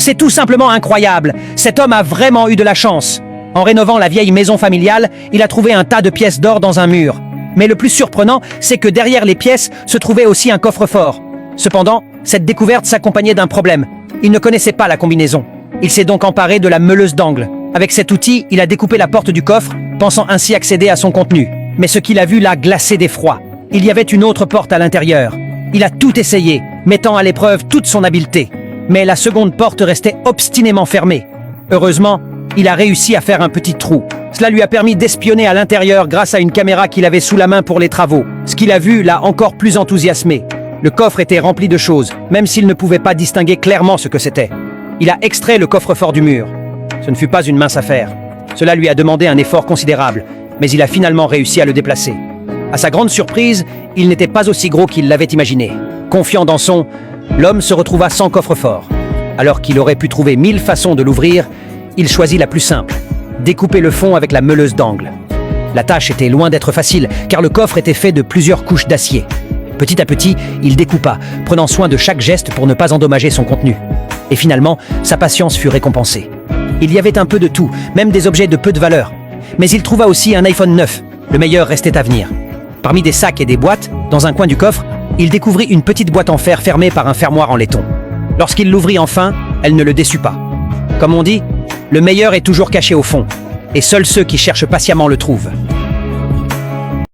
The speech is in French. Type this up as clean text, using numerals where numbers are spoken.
C'est tout simplement incroyable. Cet homme a vraiment eu de la chance. En rénovant la vieille maison familiale, il a trouvé un tas de pièces d'or dans un mur. Mais le plus surprenant, c'est que derrière les pièces se trouvait aussi un coffre-fort. Cependant, cette découverte s'accompagnait d'un problème. Il ne connaissait pas la combinaison. Il s'est donc emparé de la meuleuse d'angle. Avec cet outil, il a découpé la porte du coffre, pensant ainsi accéder à son contenu. Mais ce qu'il a vu l'a glacé d'effroi. Il y avait une autre porte à l'intérieur. Il a tout essayé, mettant à l'épreuve toute son habileté. Mais la seconde porte restait obstinément fermée. Heureusement, il a réussi à faire un petit trou. Cela lui a permis d'espionner à l'intérieur grâce à une caméra qu'il avait sous la main pour les travaux. Ce qu'il a vu l'a encore plus enthousiasmé. Le coffre était rempli de choses, même s'il ne pouvait pas distinguer clairement ce que c'était. Il a extrait le coffre-fort du mur. Ce ne fut pas une mince affaire. Cela lui a demandé un effort considérable, mais il a finalement réussi à le déplacer. À sa grande surprise, il n'était pas aussi gros qu'il l'avait imaginé. Confiant dans son, l'homme se retrouva sans coffre-fort. Alors qu'il aurait pu trouver 1000 façons de l'ouvrir, il choisit la plus simple, découper le fond avec la meuleuse d'angle. La tâche était loin d'être facile, car le coffre était fait de plusieurs couches d'acier. Petit à petit, il découpa, prenant soin de chaque geste pour ne pas endommager son contenu. Et finalement, sa patience fut récompensée. Il y avait un peu de tout, même des objets de peu de valeur. Mais il trouva aussi un iPhone 9. Le meilleur restait à venir. Parmi des sacs et des boîtes, dans un coin du coffre, il découvrit une petite boîte en fer fermée par un fermoir en laiton. Lorsqu'il l'ouvrit enfin, elle ne le déçut pas. Comme on dit, le meilleur est toujours caché au fond, et seuls ceux qui cherchent patiemment le trouvent.